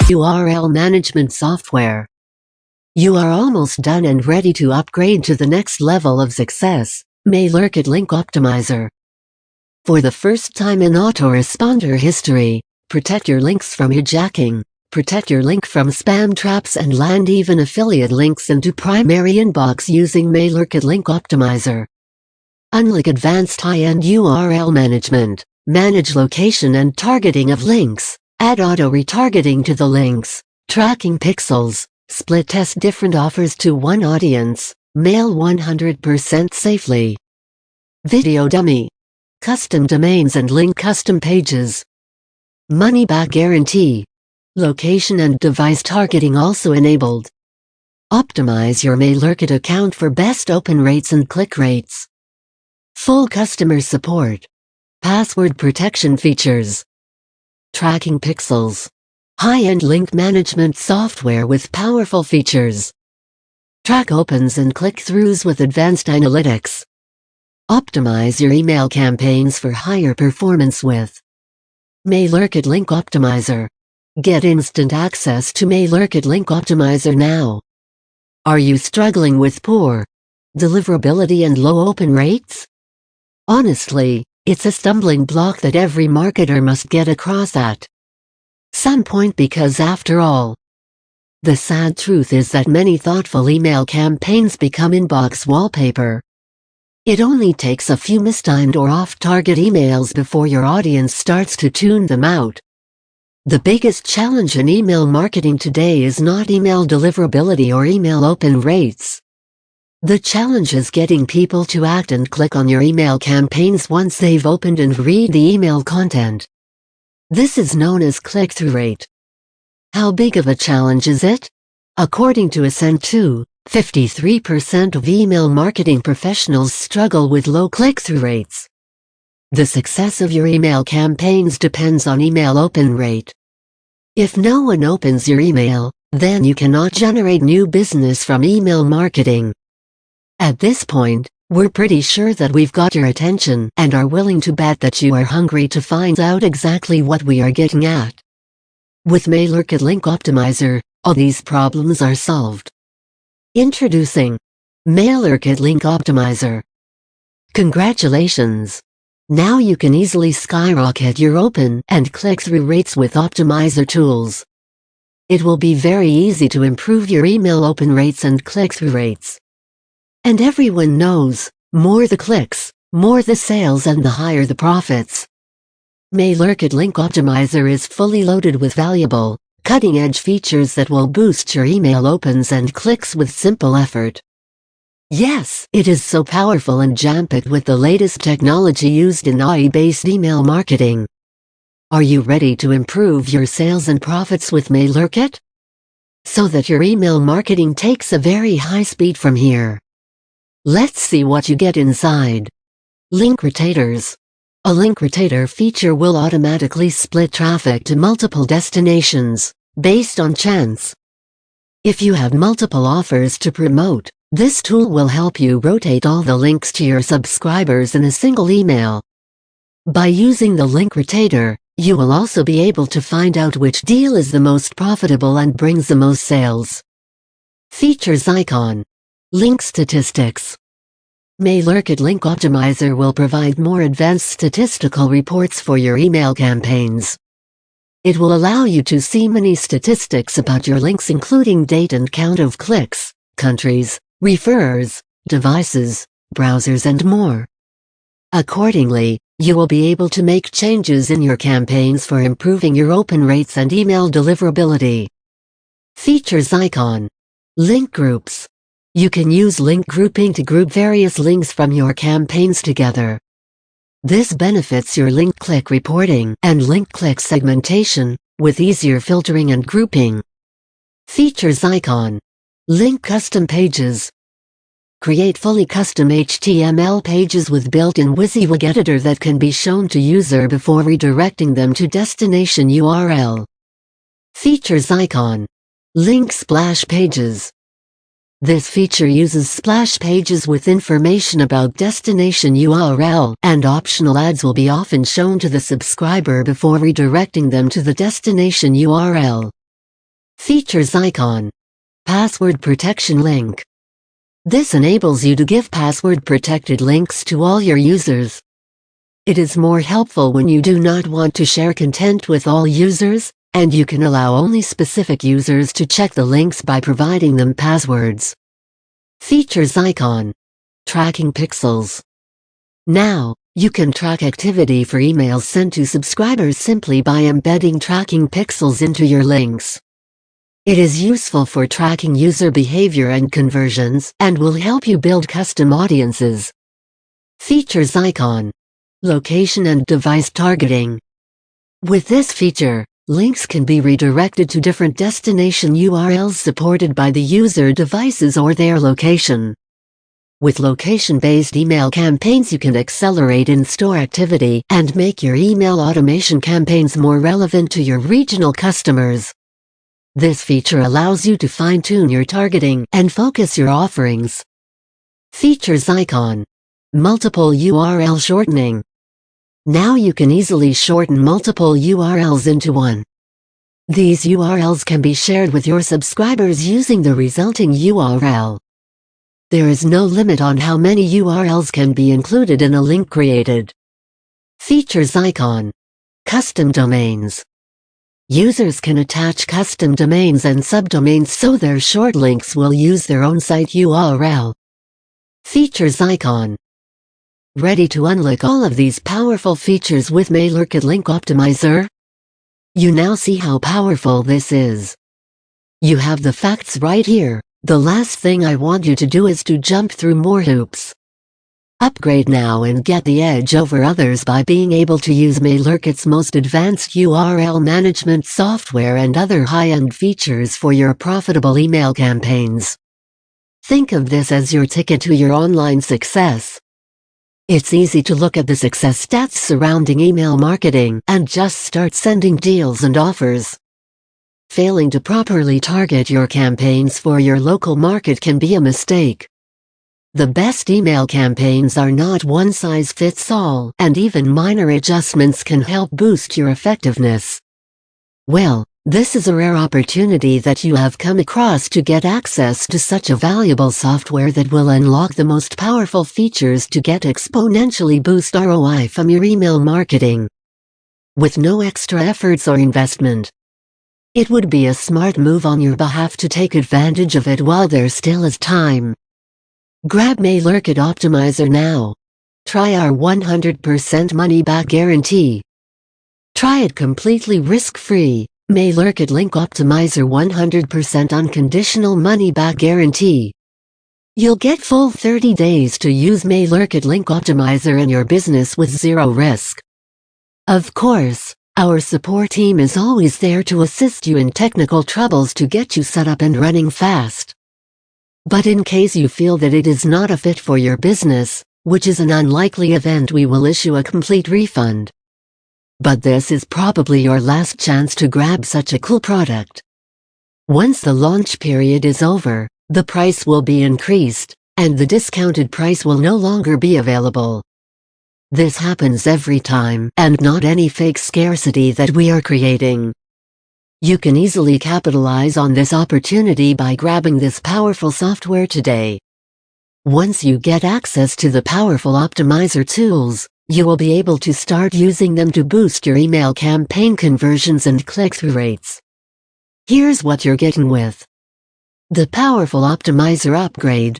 URL management software. You are almost done and ready to upgrade to the next level of success. MailerKit Link Optimizer. For the first time in autoresponder history, protect your links from hijacking, protect your link from spam traps, and land even affiliate links into primary inbox using MailerKit Link Optimizer. Unlike advanced high-end URL management, manage location and targeting of links, add auto-retargeting to the links, tracking pixels, split test different offers to one audience, mail 100% safely. Video dummy. Custom domains and link custom pages. Money-back guarantee. Location and device targeting also enabled. Optimize your MailerKit account for best open rates and click rates. Full customer support. Password protection features. Tracking pixels. High-end link management software with powerful features. Track opens and click-throughs with advanced analytics. Optimize your email campaigns for higher performance with MailerKit Link Optimizer. Get instant access to MailerKit Link Optimizer now. Are you struggling with poor deliverability and low open rates? Honestly, it's a stumbling block that every marketer must get across at some point, because after all, the sad truth is that many thoughtful email campaigns become inbox wallpaper. It only takes a few mistimed or off-target emails before your audience starts to tune them out. The biggest challenge in email marketing today is not email deliverability or email open rates. The challenge is getting people to act and click on your email campaigns once they've opened and read the email content. This is known as click-through rate. How big of a challenge is it? According to Ascend 53% of email marketing professionals struggle with low click-through rates. The success of your email campaigns depends on email open rate. If no one opens your email, then you cannot generate new business from email marketing. At this point, we're pretty sure that we've got your attention and are willing to bet that you are hungry to find out exactly what we are getting at. With MailerKit Link Optimizer, all these problems are solved. Introducing MailerKit Link Optimizer. Congratulations! Now you can easily skyrocket your open and click-through rates with Optimizer tools. It will be very easy to improve your email open rates and click-through rates. And everyone knows, more the clicks, more the sales, and the higher the profits. MailerKit Link Optimizer is fully loaded with valuable, cutting-edge features that will boost your email opens and clicks with simple effort. Yes, it is so powerful and jam-packed with the latest technology used in AI-based email marketing. Are you ready to improve your sales and profits with MailerKit? So that your email marketing takes a very high speed from here. Let's see what you get inside. Link rotators. A link rotator feature will automatically split traffic to multiple destinations, based on chance. If you have multiple offers to promote, this tool will help you rotate all the links to your subscribers in a single email. By using the link rotator, you will also be able to find out which deal is the most profitable and brings the most sales. Features icon. Link statistics. MailerKit Link Optimizer will provide more advanced statistical reports for your email campaigns. It will allow you to see many statistics about your links, including date and count of clicks, countries, referrers, devices, browsers, and more. Accordingly, you will be able to make changes in your campaigns for improving your open rates and email deliverability. Features icon. Link groups. You can use link grouping to group various links from your campaigns together. This benefits your link click reporting and link click segmentation, with easier filtering and grouping. Features icon. Link custom pages. Create fully custom HTML pages with built-in WYSIWYG editor that can be shown to user before redirecting them to destination URL. Features icon. Link splash pages. This feature uses splash pages with information about destination URL, and optional ads will be often shown to the subscriber before redirecting them to the destination URL. Features icon. Password protection link. This enables you to give password-protected links to all your users. It is more helpful when you do not want to share content with all users, and you can allow only specific users to check the links by providing them passwords. Features icon. Tracking pixels. Now, you can track activity for emails sent to subscribers simply by embedding tracking pixels into your links. It is useful for tracking user behavior and conversions, and will help you build custom audiences. Features icon. Location and device targeting. With this feature, links can be redirected to different destination URLs supported by the user devices or their location. With location-based email campaigns, you can accelerate in-store activity and make your email automation campaigns more relevant to your regional customers. This feature allows you to fine-tune your targeting and focus your offerings. Features icon. Multiple URL shortening. Now you can easily shorten multiple URLs into one. These URLs can be shared with your subscribers using the resulting URL. There is no limit on how many URLs can be included in a link created. Features icon. Custom domains. Users can attach custom domains and subdomains so their short links will use their own site URL. Features icon. Ready to unlock all of these powerful features with MailerKit Link Optimizer? You now see how powerful this is. You have the facts right here. The last thing I want you to do is to jump through more hoops. Upgrade now and get the edge over others by being able to use MailerKit's most advanced URL management software and other high-end features for your profitable email campaigns. Think of this as your ticket to your online success. It's easy to look at the success stats surrounding email marketing and just start sending deals and offers. Failing to properly target your campaigns for your local market can be a mistake. The best email campaigns are not one-size-fits-all, and even minor adjustments can help boost your effectiveness. Well, this is a rare opportunity that you have come across to get access to such a valuable software that will unlock the most powerful features to get exponentially boost ROI from your email marketing. With no extra efforts or investment. It would be a smart move on your behalf to take advantage of it while there still is time. Grab MailerKit Optimizer now. Try our 100% money-back guarantee. Try it completely risk-free. MailerKit Link Optimizer 100% unconditional money-back guarantee. You'll get full 30 days to use MailerKit Link Optimizer in your business with zero risk. Of course, our support team is always there to assist you in technical troubles to get you set up and running fast. But in case you feel that it is not a fit for your business, which is an unlikely event, we will issue a complete refund. But this is probably your last chance to grab such a cool product. Once the launch period is over, the price will be increased, and the discounted price will no longer be available. This happens every time, and not any fake scarcity that we are creating. You can easily capitalize on this opportunity by grabbing this powerful software today. Once you get access to the powerful optimizer tools, you will be able to start using them to boost your email campaign conversions and click-through rates. Here's what you're getting with the powerful optimizer upgrade,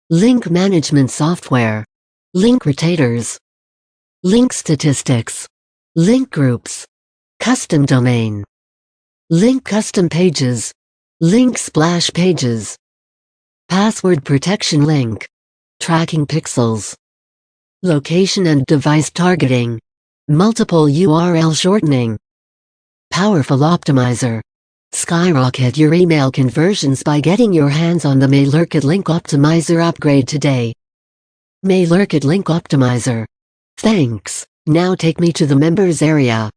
link management software, link rotators, link statistics, link groups, custom domain, link custom pages, link splash pages, password protection link, tracking pixels, location and device targeting, multiple URL shortening, powerful optimizer. Skyrocket your email conversions by getting your hands on the MailerKit Link Optimizer upgrade today. MailerKit Link Optimizer. Thanks. Now take me to the members area.